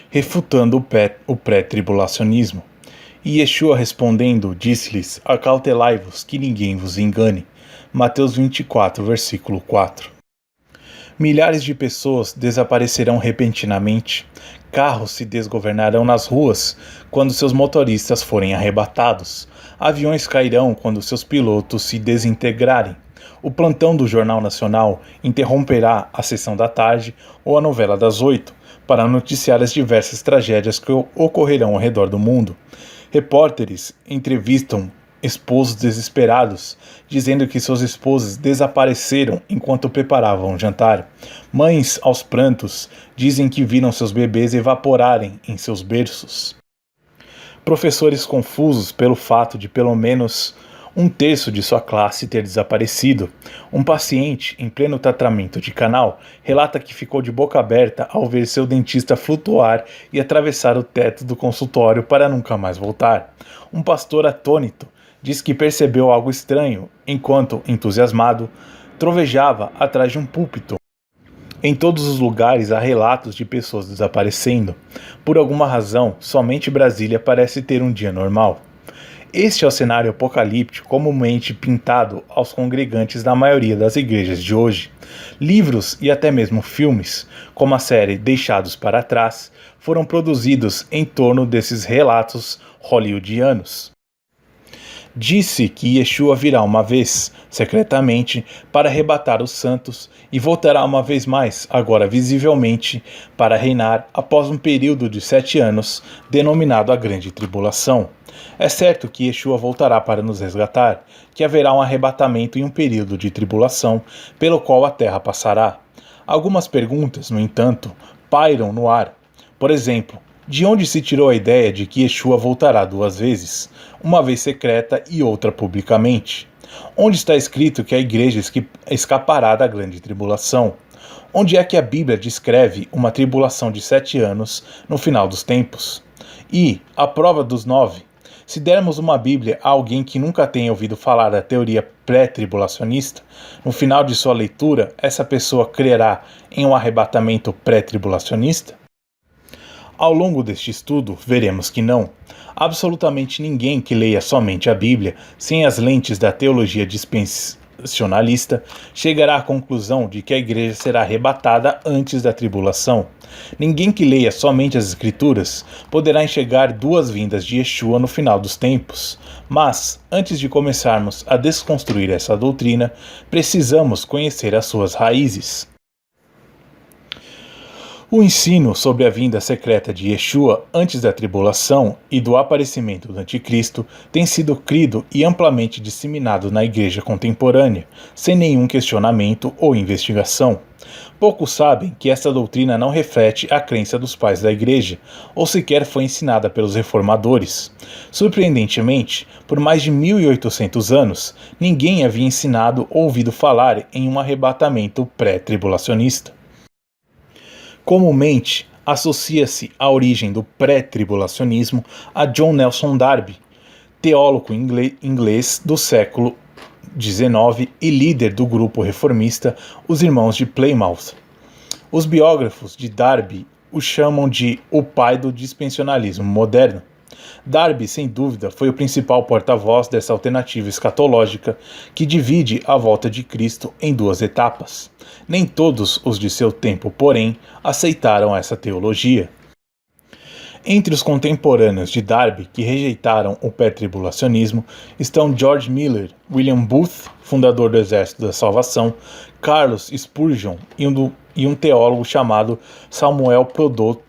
refutando o pré-tribulacionismo. E Yeshua respondendo, disse-lhes: Acautelai-vos, que ninguém vos engane. Mateus 24, versículo 4. Milhares de pessoas desaparecerão repentinamente. Carros se desgovernarão nas ruas quando seus motoristas forem arrebatados. Aviões cairão quando seus pilotos se desintegrarem. O plantão do Jornal Nacional interromperá a sessão da tarde ou a novela das 8 para noticiar as diversas tragédias que ocorrerão ao redor do mundo. Repórteres entrevistam esposos desesperados, dizendo que suas esposas desapareceram enquanto preparavam o jantar. Mães, aos prantos, dizem que viram seus bebês evaporarem em seus berços. Professores confusos pelo fato de pelo menos um terço de sua classe ter desaparecido. Um paciente, em pleno tratamento de canal, relata que ficou de boca aberta ao ver seu dentista flutuar e atravessar o teto do consultório para nunca mais voltar. Um pastor atônito diz que percebeu algo estranho enquanto, entusiasmado, trovejava atrás de um púlpito. Em todos os lugares há relatos de pessoas desaparecendo. Por alguma razão, somente Brasília parece ter um dia normal. Este é o cenário apocalíptico comumente pintado aos congregantes da maioria das igrejas de hoje. Livros e até mesmo filmes, como a série Deixados para Trás, foram produzidos em torno desses relatos hollywoodianos. Disse que Yeshua virá uma vez, secretamente, para arrebatar os santos e voltará uma vez mais, agora visivelmente, para reinar após um período de 7 anos, denominado a Grande Tribulação. É certo que Yeshua voltará para nos resgatar, que haverá um arrebatamento e um período de tribulação, pelo qual a terra passará. Algumas perguntas, no entanto, pairam no ar. Por exemplo, de onde se tirou a ideia de que Yeshua voltará 2 vezes, uma vez secreta e outra publicamente? Onde está escrito que a igreja escapará da grande tribulação? Onde é que a Bíblia descreve uma tribulação de 7 anos no final dos tempos? E, a prova dos 9, se dermos uma Bíblia a alguém que nunca tenha ouvido falar da teoria pré-tribulacionista, no final de sua leitura, essa pessoa crerá em um arrebatamento pré-tribulacionista? Ao longo deste estudo, veremos que não. Absolutamente ninguém que leia somente a Bíblia, sem as lentes da teologia dispensacionalista, chegará à conclusão de que a igreja será arrebatada antes da tribulação. Ninguém que leia somente as Escrituras poderá enxergar 2 vindas de Yeshua no final dos tempos. Mas, antes de começarmos a desconstruir essa doutrina, precisamos conhecer as suas raízes. O ensino sobre a vinda secreta de Yeshua antes da tribulação e do aparecimento do Anticristo tem sido crido e amplamente disseminado na igreja contemporânea, sem nenhum questionamento ou investigação. Poucos sabem que essa doutrina não reflete a crença dos pais da igreja, ou sequer foi ensinada pelos reformadores. Surpreendentemente, por mais de 1800 anos, ninguém havia ensinado ou ouvido falar em um arrebatamento pré-tribulacionista. Comumente, associa-se a origem do pré-tribulacionismo a John Nelson Darby, teólogo inglês do século XIX e líder do grupo reformista Os Irmãos de Plymouth. Os biógrafos de Darby o chamam de o pai do dispensacionalismo moderno. Darby, sem dúvida, foi o principal porta-voz dessa alternativa escatológica que divide a volta de Cristo em 2 etapas. Nem todos os de seu tempo, porém, aceitaram essa teologia. Entre os contemporâneos de Darby que rejeitaram o pré-tribulacionismo estão George Miller, William Booth, fundador do Exército da Salvação, Carlos Spurgeon e um teólogo chamado Samuel Prodot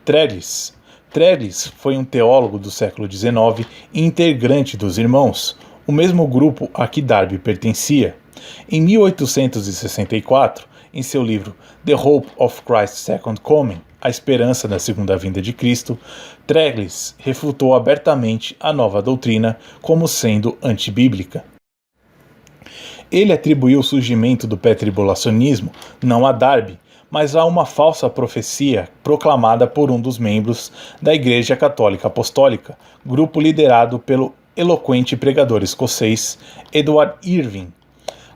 Trellis. Trellis foi um teólogo do século XIX e integrante dos Irmãos, o mesmo grupo a que Darby pertencia. Em 1864, em seu livro The Hope of Christ's Second Coming, A Esperança da Segunda Vinda de Cristo, Trellis refutou abertamente a nova doutrina como sendo antibíblica. Ele atribuiu o surgimento do pré-tribulacionismo não a Darby, mas há uma falsa profecia proclamada por um dos membros da Igreja Católica Apostólica, grupo liderado pelo eloquente pregador escocês Edward Irving.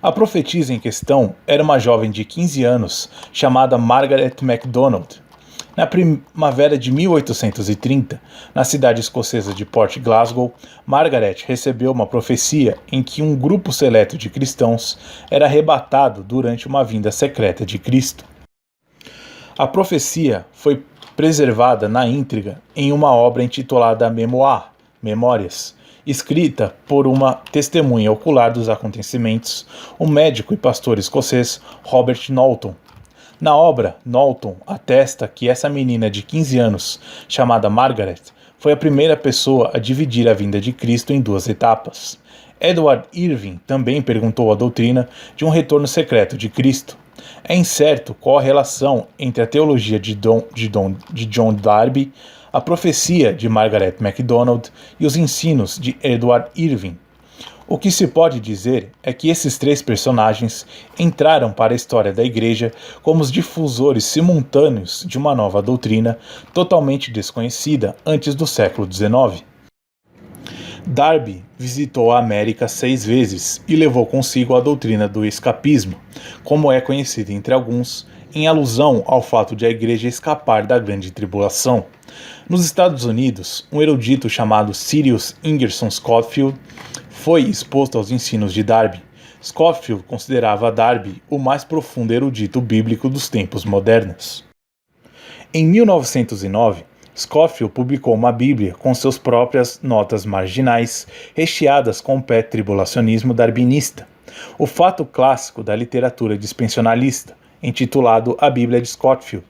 A profetisa em questão era uma jovem de 15 anos chamada Margaret MacDonald. Na primavera de 1830, na cidade escocesa de Port Glasgow, Margaret recebeu uma profecia em que um grupo seleto de cristãos era arrebatado durante uma vinda secreta de Cristo. A profecia foi preservada na íntegra em uma obra intitulada Memoir, Memórias, escrita por uma testemunha ocular dos acontecimentos, o médico e pastor escocês Robert Knowlton. Na obra, Knowlton atesta que essa menina de 15 anos, chamada Margaret, foi a primeira pessoa a dividir a vinda de Cristo em duas etapas. Edward Irving também perguntou a doutrina de um retorno secreto de Cristo. É incerto qual a relação entre a teologia de John Darby, a profecia de Margaret MacDonald e os ensinos de Edward Irving. O que se pode dizer é que esses três personagens entraram para a história da Igreja como os difusores simultâneos de uma nova doutrina totalmente desconhecida antes do século XIX. Darby visitou a América 6 vezes e levou consigo a doutrina do escapismo, como é conhecida entre alguns, em alusão ao fato de a Igreja escapar da Grande Tribulação. Nos Estados Unidos, um erudito chamado Sirius Ingerson Scofield foi exposto aos ensinos de Darby. Scofield considerava Darby o mais profundo erudito bíblico dos tempos modernos. Em 1909, Scofield publicou uma Bíblia com suas próprias notas marginais, recheadas com o pré-tribulacionismo darwinista, o fato clássico da literatura dispensionalista, intitulado A Bíblia de Scofield.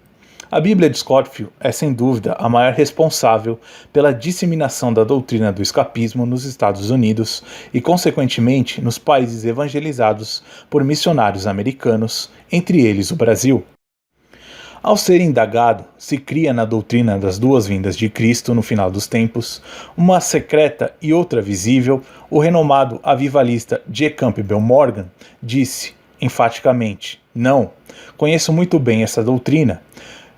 A Bíblia de Scofield é, sem dúvida, a maior responsável pela disseminação da doutrina do escapismo nos Estados Unidos e, consequentemente, nos países evangelizados por missionários americanos, entre eles o Brasil. Ao ser indagado, se cria na doutrina das duas vindas de Cristo no final dos tempos, uma secreta e outra visível, o renomado avivalista G. Campbell Morgan disse, enfaticamente, não, conheço muito bem essa doutrina.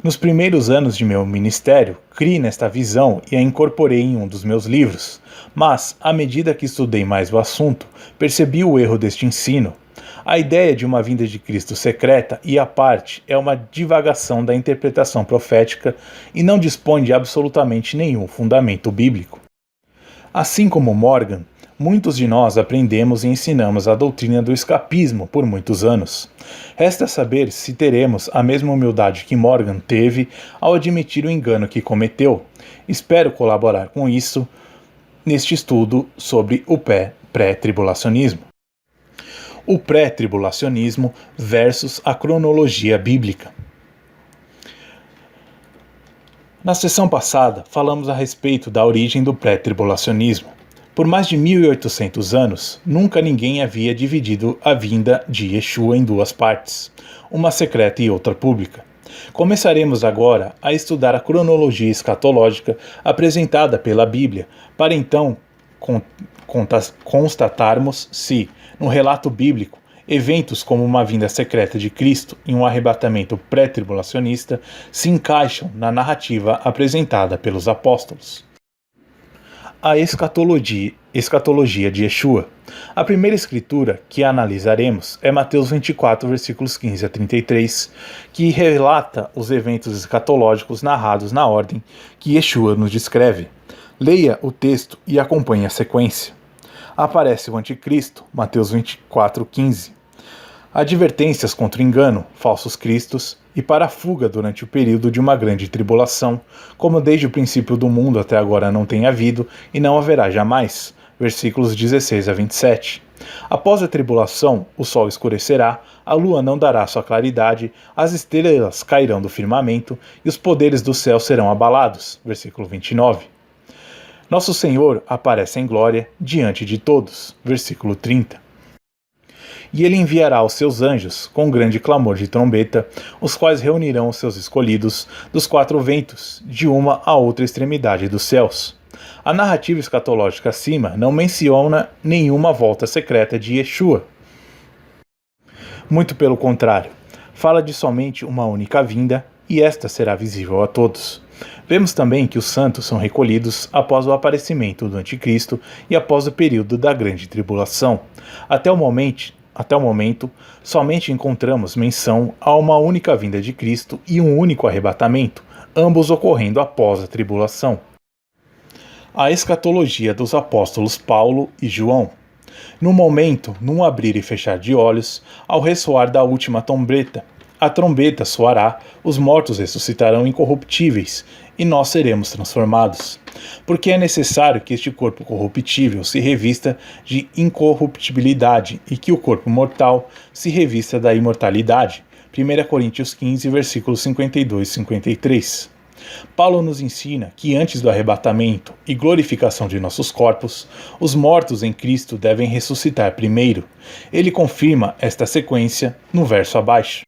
Nos primeiros anos de meu ministério, criei nesta visão e a incorporei em um dos meus livros, mas, à medida que estudei mais o assunto, percebi o erro deste ensino. A ideia de uma vinda de Cristo secreta e à parte é uma divagação da interpretação profética e não dispõe de absolutamente nenhum fundamento bíblico. Assim como Morgan, muitos de nós aprendemos e ensinamos a doutrina do escapismo por muitos anos. Resta saber se teremos a mesma humildade que Morgan teve ao admitir o engano que cometeu. Espero colaborar com isso neste estudo sobre o pré-tribulacionismo. O pré-tribulacionismo versus a cronologia bíblica. Na sessão passada, falamos a respeito da origem do pré-tribulacionismo. Por mais de 1800 anos, nunca ninguém havia dividido a vinda de Yeshua em duas partes, uma secreta e outra pública. Começaremos agora a estudar a cronologia escatológica apresentada pela Bíblia, para então constatarmos se, no relato bíblico, eventos como uma vinda secreta de Cristo e um arrebatamento pré-tribulacionista se encaixam na narrativa apresentada pelos apóstolos. A escatologia de Yeshua. A primeira escritura que analisaremos é Mateus 24, versículos 15 a 33, que relata os eventos escatológicos narrados na ordem que Yeshua nos descreve. Leia o texto e acompanhe a sequência. Aparece o anticristo, Mateus 24, 15. Advertências contra o engano, falsos cristos, e para a fuga durante o período de uma grande tribulação, como desde o princípio do mundo até agora não tem havido e não haverá jamais. Versículos 16 a 27. Após a tribulação, o sol escurecerá, a lua não dará sua claridade, as estrelas cairão do firmamento e os poderes do céu serão abalados. Versículo 29. Nosso Senhor aparece em glória diante de todos. Versículo 30. E ele enviará os seus anjos, com grande clamor de trombeta, os quais reunirão os seus escolhidos dos quatro ventos, de uma a outra extremidade dos céus. A narrativa escatológica acima não menciona nenhuma volta secreta de Yeshua. Muito pelo contrário, fala de somente uma única vinda, e esta será visível a todos. Vemos também que os santos são recolhidos após o aparecimento do anticristo e após o período da grande tribulação. Até o momento, somente encontramos menção a uma única vinda de Cristo e um único arrebatamento, ambos ocorrendo após a tribulação. A escatologia dos apóstolos Paulo e João. No momento, num abrir e fechar de olhos, ao ressoar da última trombeta, a trombeta soará, os mortos ressuscitarão incorruptíveis, e nós seremos transformados. Porque é necessário que este corpo corruptível se revista de incorruptibilidade e que o corpo mortal se revista da imortalidade. 1 Coríntios 15, versículos 52 e 53. Paulo nos ensina que antes do arrebatamento e glorificação de nossos corpos, os mortos em Cristo devem ressuscitar primeiro. Ele confirma esta sequência no verso abaixo.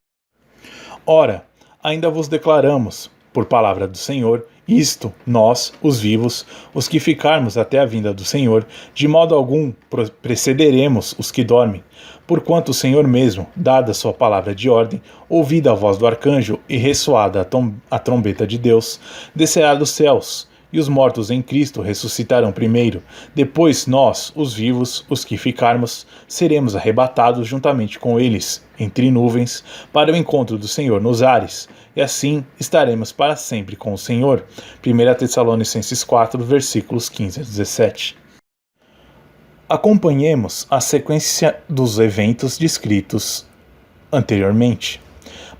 Ora, ainda vos declaramos, por palavra do Senhor, isto, nós, os vivos, os que ficarmos até a vinda do Senhor, de modo algum precederemos os que dormem. Porquanto o Senhor mesmo, dada sua palavra de ordem, ouvida a voz do arcanjo e ressoada a trombeta de Deus, descerá dos céus, e os mortos em Cristo ressuscitarão primeiro. Depois nós, os vivos, os que ficarmos, seremos arrebatados juntamente com eles, entre nuvens, para o encontro do Senhor nos ares, e assim estaremos para sempre com o Senhor. 1 Tessalonicenses 4, versículos 15 a 17. Acompanhemos a sequência dos eventos descritos anteriormente.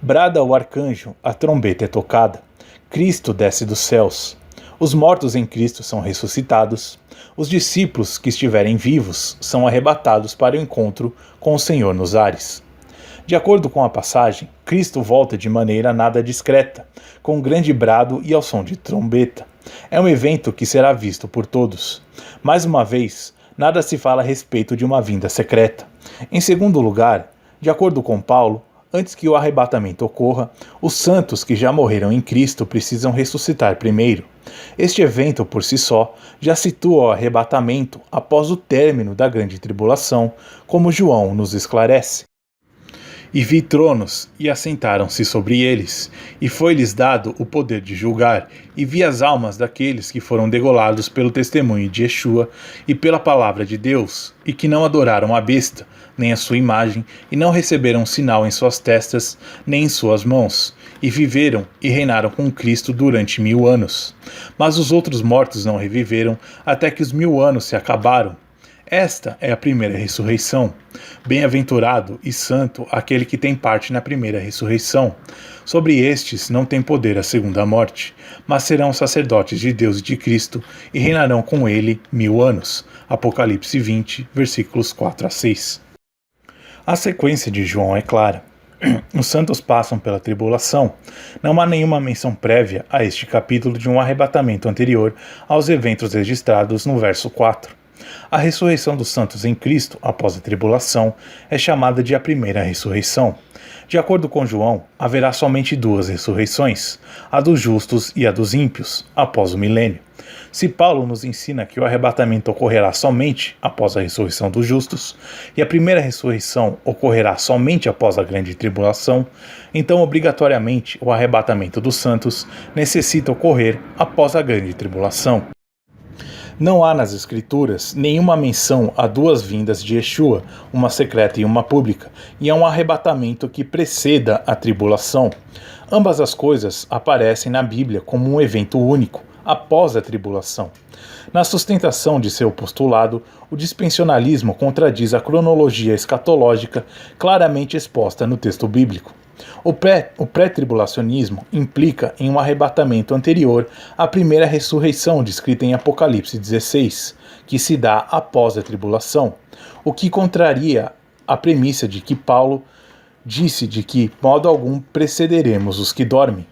Brada o arcanjo, a trombeta é tocada, Cristo desce dos céus, os mortos em Cristo são ressuscitados, os discípulos que estiverem vivos são arrebatados para o encontro com o Senhor nos ares. De acordo com a passagem, Cristo volta de maneira nada discreta, com grande brado e ao som de trombeta. É um evento que será visto por todos. Mais uma vez, nada se fala a respeito de uma vinda secreta. Em segundo lugar, de acordo com Paulo, antes que o arrebatamento ocorra, os santos que já morreram em Cristo precisam ressuscitar primeiro. Este evento, por si só, já situa o arrebatamento após o término da grande tribulação, como João nos esclarece. E vi tronos, e assentaram-se sobre eles, e foi-lhes dado o poder de julgar, e vi as almas daqueles que foram degolados pelo testemunho de Yeshua e pela palavra de Deus, e que não adoraram a besta, nem a sua imagem, e não receberam sinal em suas testas, nem em suas mãos, e viveram e reinaram com Cristo durante 1000 anos. Mas os outros mortos não reviveram, até que os 1000 anos se acabaram. Esta é a primeira ressurreição. Bem-aventurado e santo aquele que tem parte na primeira ressurreição. Sobre estes não tem poder a segunda morte, mas serão sacerdotes de Deus e de Cristo e reinarão com ele 1000 anos. Apocalipse 20, versículos 4 a 6. A sequência de João é clara. Os santos passam pela tribulação. Não há nenhuma menção prévia a este capítulo de um arrebatamento anterior aos eventos registrados no verso 4. A ressurreição dos santos em Cristo após a tribulação é chamada de a primeira ressurreição. De acordo com João, haverá somente 2 ressurreições, a dos justos e a dos ímpios, após o milênio. Se Paulo nos ensina que o arrebatamento ocorrerá somente após a ressurreição dos justos, e a primeira ressurreição ocorrerá somente após a grande tribulação, então obrigatoriamente o arrebatamento dos santos necessita ocorrer após a grande tribulação. Não há nas Escrituras nenhuma menção a 2 vindas de Yeshua, uma secreta e uma pública, e a um arrebatamento que preceda a tribulação. Ambas as coisas aparecem na Bíblia como um evento único, após a tribulação. Na sustentação de seu postulado, o dispensionalismo contradiz a cronologia escatológica claramente exposta no texto bíblico. O pré-tribulacionismo implica em um arrebatamento anterior à primeira ressurreição descrita em Apocalipse 16, que se dá após a tribulação, o que contraria a premissa de que Paulo disse de que, modo algum, precederemos os que dormem.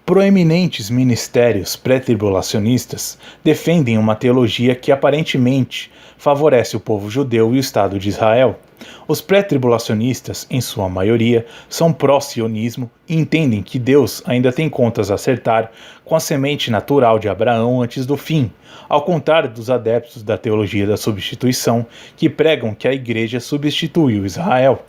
Proeminentes ministérios pré-tribulacionistas defendem uma teologia que aparentemente favorece o povo judeu e o Estado de Israel. Os pré-tribulacionistas, em sua maioria, são pró-sionismo e entendem que Deus ainda tem contas a acertar com a semente natural de Abraão antes do fim, ao contrário dos adeptos da teologia da substituição, que pregam que a igreja substituiu Israel.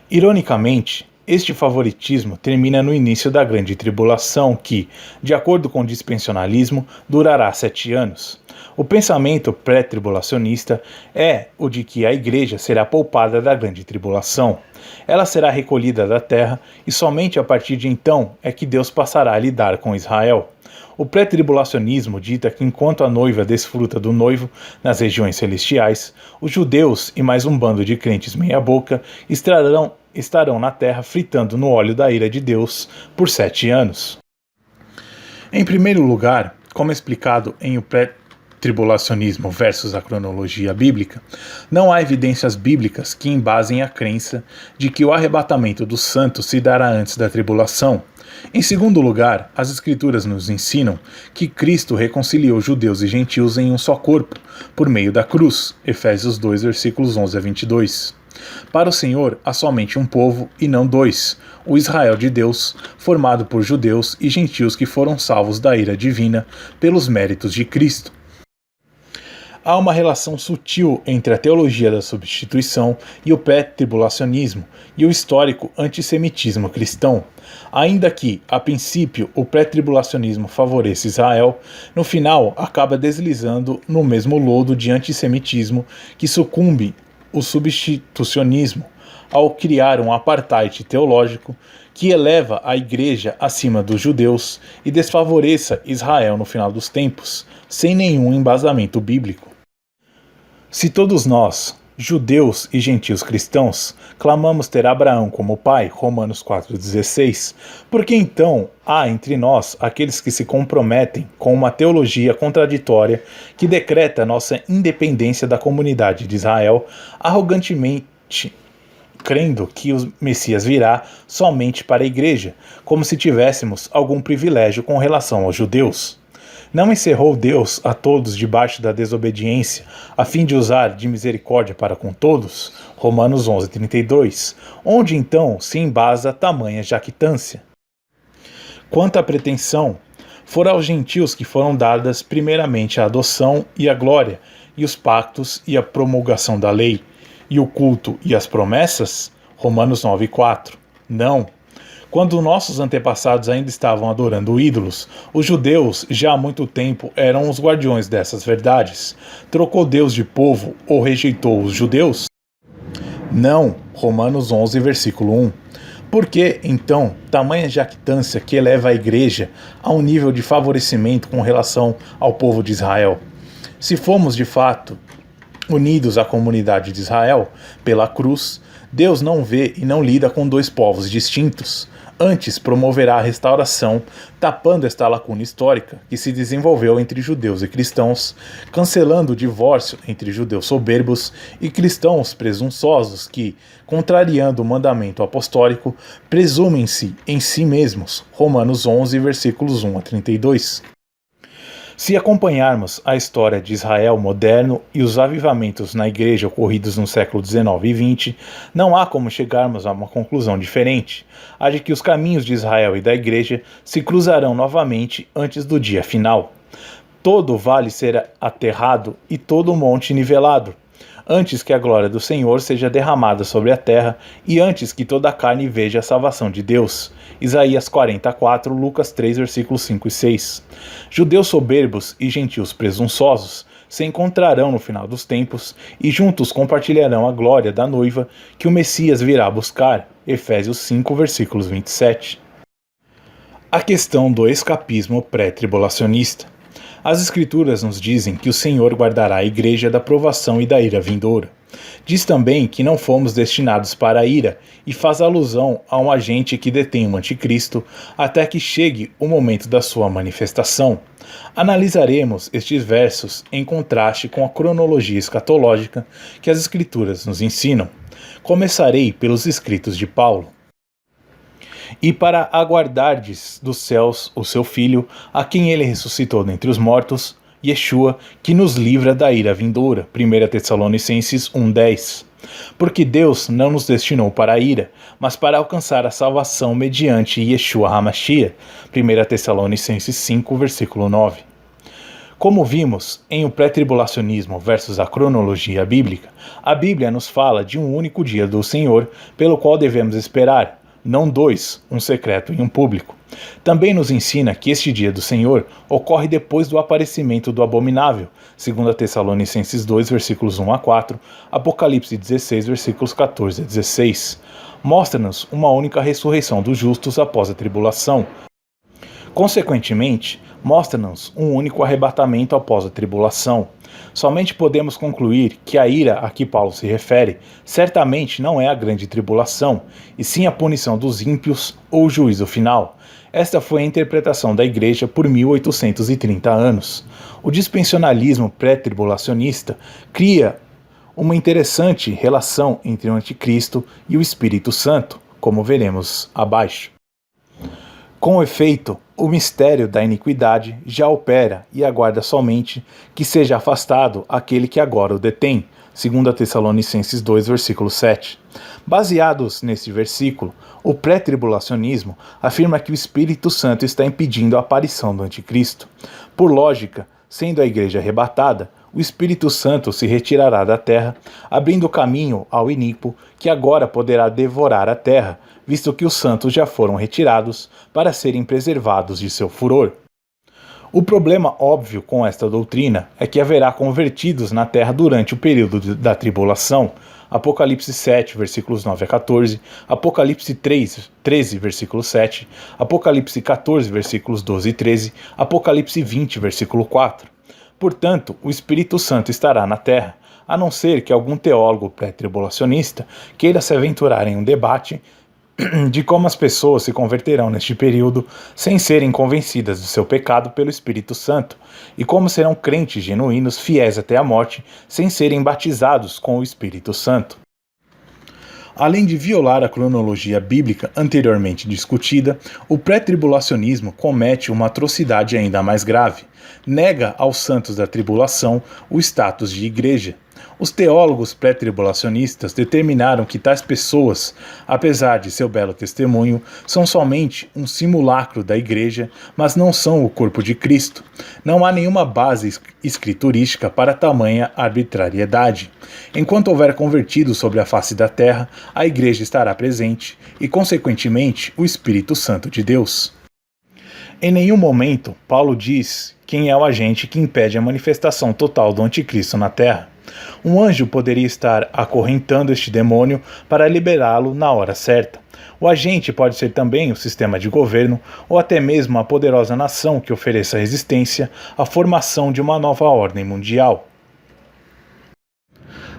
Ironicamente, Este favoritismo termina no início da Grande Tribulação que, de acordo com o dispensacionalismo, durará 7 anos. O pensamento pré-tribulacionista é o de que a Igreja será poupada da Grande Tribulação. Ela será recolhida da terra e somente a partir de então é que Deus passará a lidar com Israel. O pré-tribulacionismo dita que enquanto a noiva desfruta do noivo nas regiões celestiais, os judeus e mais um bando de crentes meia-boca estarão na terra fritando no óleo da ira de Deus por 7 anos. Em primeiro lugar, como explicado em O Pré-Tribulacionismo versus a Cronologia Bíblica, não há evidências bíblicas que embasem a crença de que o arrebatamento dos santos se dará antes da tribulação. Em segundo lugar, as Escrituras nos ensinam que Cristo reconciliou judeus e gentios em um só corpo, por meio da cruz, Efésios 2, versículos 11 a 22. Para o Senhor há somente um povo e não dois, o Israel de Deus, formado por judeus e gentios que foram salvos da ira divina pelos méritos de Cristo. Há uma relação sutil entre a teologia da substituição e o pré-tribulacionismo e o histórico antissemitismo cristão. Ainda que, a princípio, o pré-tribulacionismo favoreça Israel, no final acaba deslizando no mesmo lodo de antissemitismo que sucumbe o substitucionismo, ao criar um apartheid teológico que eleva a Igreja acima dos judeus e desfavoreça Israel no final dos tempos, sem nenhum embasamento bíblico. Se todos nós, judeus e gentios cristãos, clamamos ter Abraão como pai, Romanos 4,16, por que então há entre nós aqueles que se comprometem com uma teologia contraditória que decreta nossa independência da comunidade de Israel, arrogantemente crendo que o Messias virá somente para a Igreja, como se tivéssemos algum privilégio com relação aos judeus? Não encerrou Deus a todos debaixo da desobediência, a fim de usar de misericórdia para com todos? Romanos 11:32. Onde então se embasa tamanha jactância? Quanto à pretensão, fora aos gentios que foram dadas primeiramente a adoção e a glória, e os pactos e a promulgação da lei, e o culto e as promessas? Romanos 9:4. Não. Quando nossos antepassados ainda estavam adorando ídolos, os judeus já há muito tempo eram os guardiões dessas verdades. Trocou Deus de povo ou rejeitou os judeus? Não. Romanos 11, versículo 1. Por que, então, tamanha jactância que eleva a Igreja a um nível de favorecimento com relação ao povo de Israel? Se fomos, de fato, unidos à comunidade de Israel pela cruz, Deus não vê e não lida com dois povos distintos. Antes promoverá a restauração, tapando esta lacuna histórica que se desenvolveu entre judeus e cristãos, cancelando o divórcio entre judeus soberbos e cristãos presunçosos que, contrariando o mandamento apostólico, presumem-se em si mesmos. Romanos 11, versículos 1 a 32. Se acompanharmos a história de Israel moderno e os avivamentos na Igreja ocorridos no século XIX e XX, não há como chegarmos a uma conclusão diferente, a de que os caminhos de Israel e da Igreja se cruzarão novamente antes do dia final. Todo o vale será aterrado e todo o monte nivelado, antes que a glória do Senhor seja derramada sobre a terra e antes que toda a carne veja a salvação de Deus. Isaías 44, Lucas 3, versículos 5 e 6. Judeus soberbos e gentios presunçosos se encontrarão no final dos tempos e juntos compartilharão a glória da noiva que o Messias virá buscar. Efésios 5, versículos 27. A questão do escapismo pré-tribulacionista. As Escrituras nos dizem que o Senhor guardará a Igreja da provação e da ira vindoura. Diz também que não fomos destinados para a ira e faz alusão a um agente que detém o anticristo até que chegue o momento da sua manifestação. Analisaremos estes versos em contraste com a cronologia escatológica que as Escrituras nos ensinam. Começarei pelos escritos de Paulo. E para aguardardes dos céus o seu Filho, a quem ele ressuscitou dentre os mortos, Yeshua, que nos livra da ira vindoura. 1 Tessalonicenses 1:10. Porque Deus não nos destinou para a ira, mas para alcançar a salvação mediante Yeshua HaMashiach. 1 Tessalonicenses 5, versículo 9. Como vimos em O Pré-Tribulacionismo versus a Cronologia Bíblica, a Bíblia nos fala de um único dia do Senhor, pelo qual devemos esperar. não dois, um secreto e um público. Também nos ensina que este dia do Senhor ocorre depois do aparecimento do abominável, 2 Tessalonicenses 2, versículos 1 a 4, Apocalipse 16, versículos 14 a 16. Mostra-nos uma única ressurreição dos justos após a tribulação. Consequentemente, mostra-nos um único arrebatamento após a tribulação. Somente podemos concluir que a ira a que Paulo se refere certamente não é a grande tribulação, e sim a punição dos ímpios ou o juízo final. Esta foi a interpretação da Igreja por 1830 anos. O dispensacionalismo pré-tribulacionista cria uma interessante relação entre o Anticristo e o Espírito Santo, como veremos abaixo. Com efeito, o mistério da iniquidade já opera e aguarda somente que seja afastado aquele que agora o detém, 2 Tessalonicenses 2, versículo 7. Baseados nesse versículo, o pré-tribulacionismo afirma que o Espírito Santo está impedindo a aparição do Anticristo. Por lógica, sendo a igreja arrebatada, o Espírito Santo se retirará da terra, abrindo caminho ao iníquo que agora poderá devorar a terra, visto que os santos já foram retirados para serem preservados de seu furor. O problema óbvio com esta doutrina é que haverá convertidos na terra durante o período da tribulação. Apocalipse 7, versículos 9 a 14, Apocalipse 13, versículo 7, Apocalipse 14, versículos 12 e 13, Apocalipse 20, versículo 4. Portanto, o Espírito Santo estará na terra, a não ser que algum teólogo pré-tribulacionista queira se aventurar em um debate de como as pessoas se converterão neste período sem serem convencidas do seu pecado pelo Espírito Santo, e como serão crentes genuínos fiéis até a morte sem serem batizados com o Espírito Santo. Além de violar a cronologia bíblica anteriormente discutida, o pré-tribulacionismo comete uma atrocidade ainda mais grave. Nega aos santos da tribulação o status de igreja. Os teólogos pré-tribulacionistas determinaram que tais pessoas, apesar de seu belo testemunho, são somente um simulacro da igreja, mas não são o corpo de Cristo. Não há nenhuma base escriturística para tamanha arbitrariedade. Enquanto houver convertidos sobre a face da terra, a igreja estará presente e, consequentemente, o Espírito Santo de Deus. Em nenhum momento, Paulo diz quem é o agente que impede a manifestação total do anticristo na terra. Um anjo poderia estar acorrentando este demônio para liberá-lo na hora certa. O agente pode ser também o sistema de governo ou até mesmo a poderosa nação que ofereça resistência à formação de uma nova ordem mundial.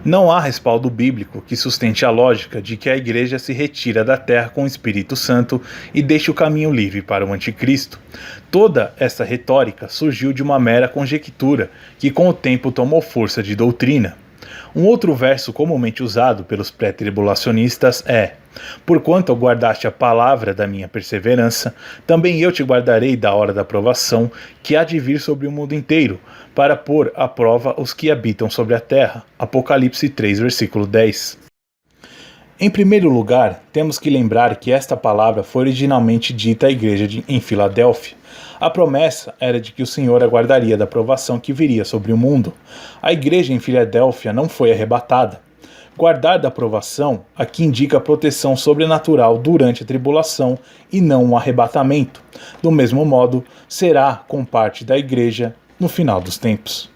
Não há respaldo bíblico que sustente a lógica de que a igreja se retira da terra com o Espírito Santo e deixa o caminho livre para o anticristo. Toda essa retórica surgiu de uma mera conjectura que com o tempo tomou força de doutrina. Um outro verso comumente usado pelos pré-tribulacionistas é: porquanto guardaste a palavra da minha perseverança, também eu te guardarei da hora da provação, que há de vir sobre o mundo inteiro, para pôr à prova os que habitam sobre a terra. Apocalipse 3, versículo 10. Em primeiro lugar, temos que lembrar que esta palavra foi originalmente dita à igreja em Filadélfia. A promessa era de que o Senhor aguardaria da provação que viria sobre o mundo. A igreja em Filadélfia não foi arrebatada. Guardar da provação aqui indica a proteção sobrenatural durante a tribulação e não um arrebatamento. Do mesmo modo, será com parte da igreja no final dos tempos.